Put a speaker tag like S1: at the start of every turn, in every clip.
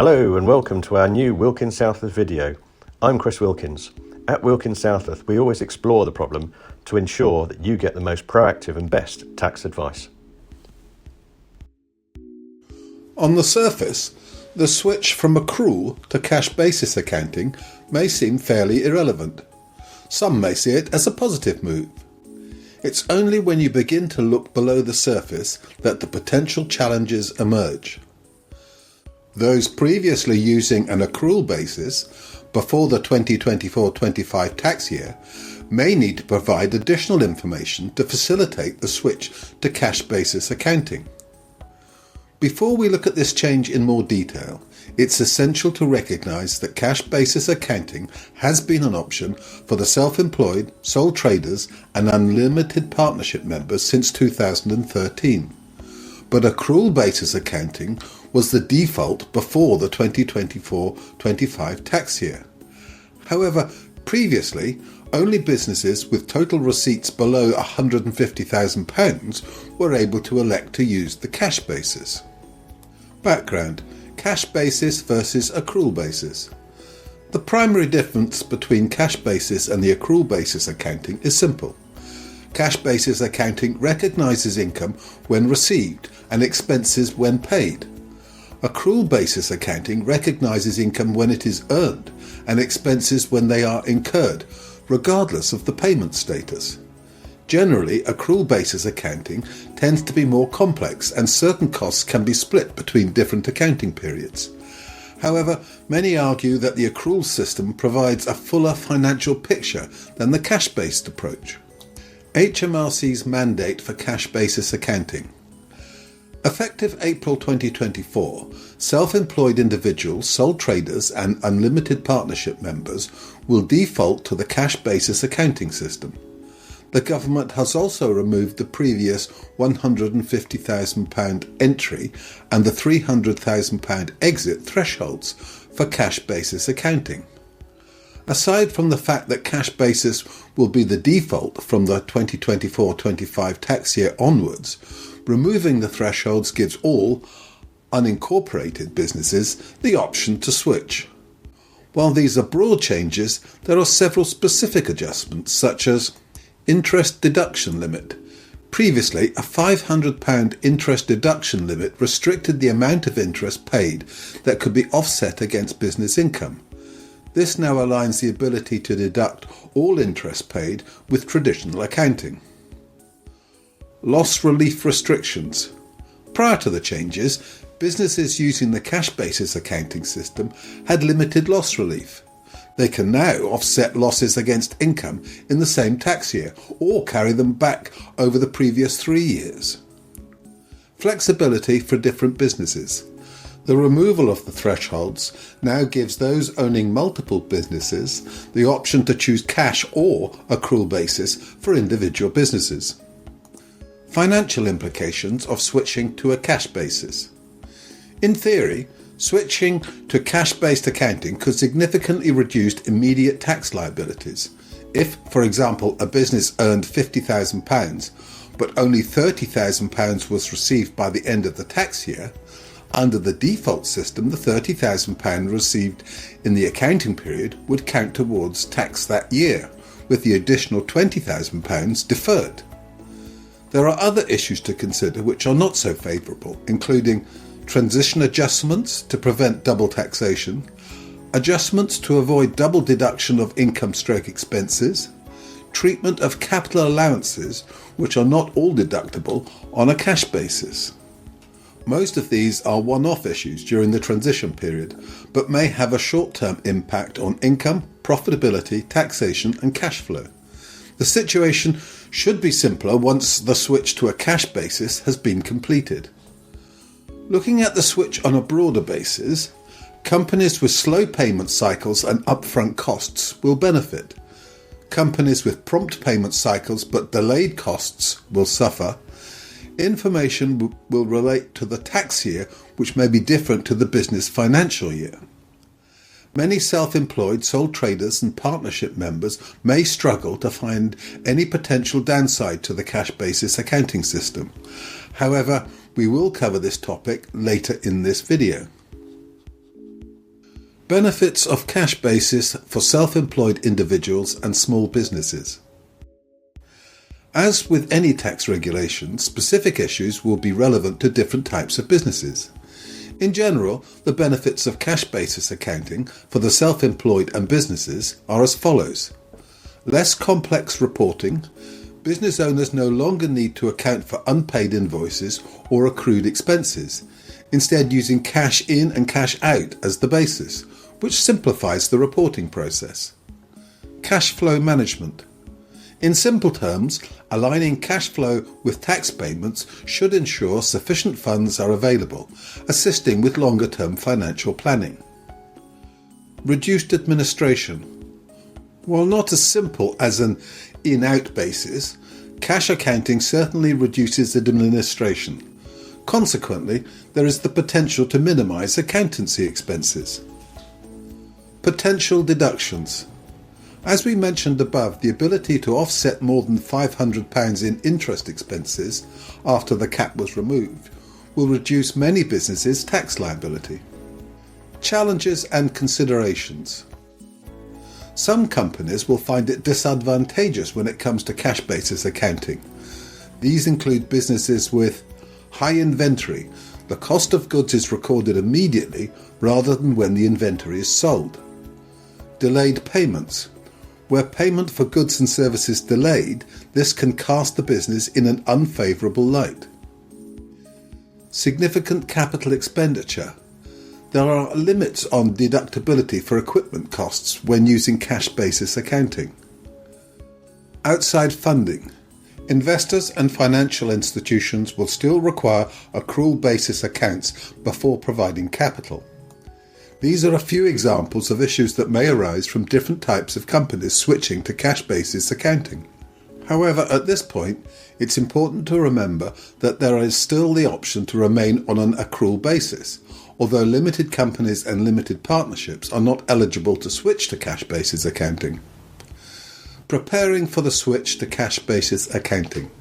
S1: Hello and welcome to our new Wilkins Southworth video. I'm Chris Wilkins. At Wilkins Southworth, we always explore the problem to ensure that you get the most proactive and best tax advice.
S2: On the surface, the switch from accrual to cash basis accounting may seem fairly irrelevant. Some may see it as a positive move. It's only when you begin to look below the surface that the potential challenges emerge. Those previously using an accrual basis before the 2024-25 tax year may need to provide additional information to facilitate the switch to cash basis accounting. Before we look at this change in more detail, it's essential to recognise that cash basis accounting has been an option for the self-employed, sole traders and unlimited partnership members since 2013. But accrual basis accounting was the default before the 2024-25 tax year. However, previously, only businesses with total receipts below £150,000 were able to elect to use the cash basis. Background: cash basis versus accrual basis. The primary difference between cash basis and the accrual basis accounting is simple. Cash basis accounting recognises income when received and expenses when paid. Accrual basis accounting recognises income when it is earned and expenses when they are incurred, regardless of the payment status. Generally, accrual basis accounting tends to be more complex and certain costs can be split between different accounting periods. However, many argue that the accrual system provides a fuller financial picture than the cash-based approach. HMRC's mandate for cash basis accounting. Effective April 2024, self-employed individuals, sole traders and unlimited partnership members will default to the cash basis accounting system. The government has also removed the previous £150,000 entry and the £300,000 exit thresholds for cash basis accounting. Aside from the fact that cash basis will be the default from the 2024-25 tax year onwards, removing the thresholds gives all unincorporated businesses the option to switch. While these are broad changes, there are several specific adjustments, such as interest deduction limit. Previously, a £500 interest deduction limit restricted the amount of interest paid that could be offset against business income. This now aligns the ability to deduct all interest paid with traditional accounting. Loss relief restrictions. Prior to the changes, businesses using the cash basis accounting system had limited loss relief. They can now offset losses against income in the same tax year or carry them back over the previous 3 years. Flexibility for different businesses. The removal of the thresholds now gives those owning multiple businesses the option to choose cash or accrual basis for individual businesses. Financial implications of switching to a cash basis. In theory, switching to cash-based accounting could significantly reduce immediate tax liabilities. If, for example, a business earned £50,000 but only £30,000 was received by the end of the tax year, under the default system the £30,000 received in the accounting period would count towards tax that year, with the additional £20,000 deferred. There are other issues to consider which are not so favourable, including transition adjustments to prevent double taxation, adjustments to avoid double deduction of income/expenses, treatment of capital allowances which are not all deductible on a cash basis. Most of these are one-off issues during the transition period, but may have a short-term impact on income, profitability, taxation and cash flow. The situation should be simpler once the switch to a cash basis has been completed. Looking at the switch on a broader basis, companies with slow payment cycles and upfront costs will benefit. Companies with prompt payment cycles but delayed costs will suffer. Information will relate to the tax year, which may be different to the business financial year. Many self-employed, sole traders and partnership members may struggle to find any potential downside to the cash basis accounting system. However, we will cover this topic later in this video. Benefits of cash basis for self-employed individuals and small businesses. As with any tax regulation, specific issues will be relevant to different types of businesses. In general, the benefits of cash basis accounting for the self-employed and businesses are as follows. Less complex reporting. Business owners no longer need to account for unpaid invoices or accrued expenses, instead using cash in and cash out as the basis, which simplifies the reporting process. Cash flow management. In simple terms, aligning cash flow with tax payments should ensure sufficient funds are available, assisting with longer-term financial planning. Reduced administration. While not as simple as an in-out basis, cash accounting certainly reduces administration. Consequently, there is the potential to minimise accountancy expenses. Potential deductions. As we mentioned above, the ability to offset more than £500 in interest expenses after the cap was removed will reduce many businesses' tax liability. Challenges and considerations. Some companies will find it disadvantageous when it comes to cash basis accounting. These include businesses with high inventory. The cost of goods is recorded immediately rather than when the inventory is sold. Delayed payments. Where payment for goods and services delayed, this can cast the business in an unfavourable light. Significant capital expenditure. There are limits on deductibility for equipment costs when using cash basis accounting. Outside funding. Investors and financial institutions will still require accrual basis accounts before providing capital. These are a few examples of issues that may arise from different types of companies switching to cash basis accounting. However, at this point, it's important to remember that there is still the option to remain on an accrual basis, although limited companies and limited partnerships are not eligible to switch to cash basis accounting. Preparing for the switch to cash basis accounting.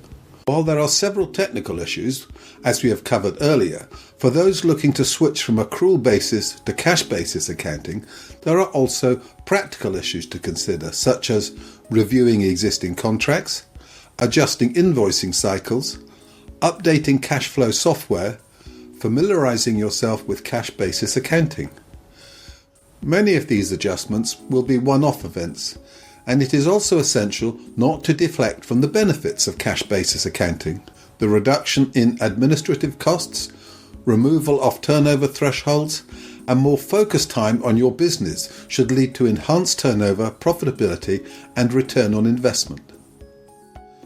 S2: While there are several technical issues, as we have covered earlier, for those looking to switch from accrual basis to cash basis accounting, there are also practical issues to consider, such as reviewing existing contracts, adjusting invoicing cycles, updating cash flow software, familiarising yourself with cash basis accounting. Many of these adjustments will be one-off events, and it is also essential not to deflect from the benefits of cash basis accounting. The reduction in administrative costs, removal of turnover thresholds, and more focused time on your business should lead to enhanced turnover, profitability, and return on investment.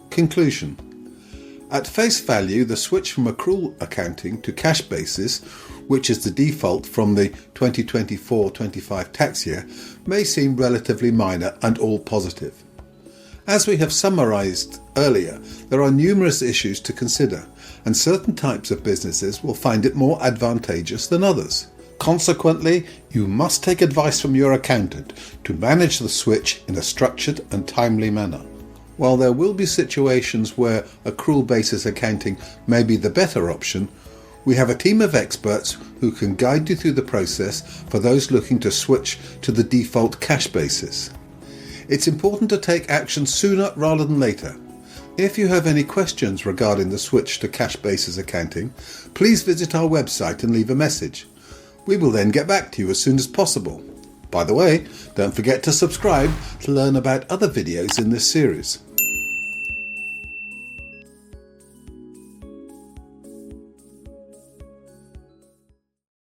S2: Conclusion. At face value, the switch from accrual accounting to cash basis, which is the default from the 2024-25 tax year, may seem relatively minor and all positive. As we have summarised earlier, there are numerous issues to consider, and certain types of businesses will find it more advantageous than others. Consequently, you must take advice from your accountant to manage the switch in a structured and timely manner. While there will be situations where accrual basis accounting may be the better option, we have a team of experts who can guide you through the process for those looking to switch to the default cash basis. It's important to take action sooner rather than later. If you have any questions regarding the switch to cash basis accounting, please visit our website and leave a message. We will then get back to you as soon as possible. By the way, don't forget to subscribe to learn about other videos in this series.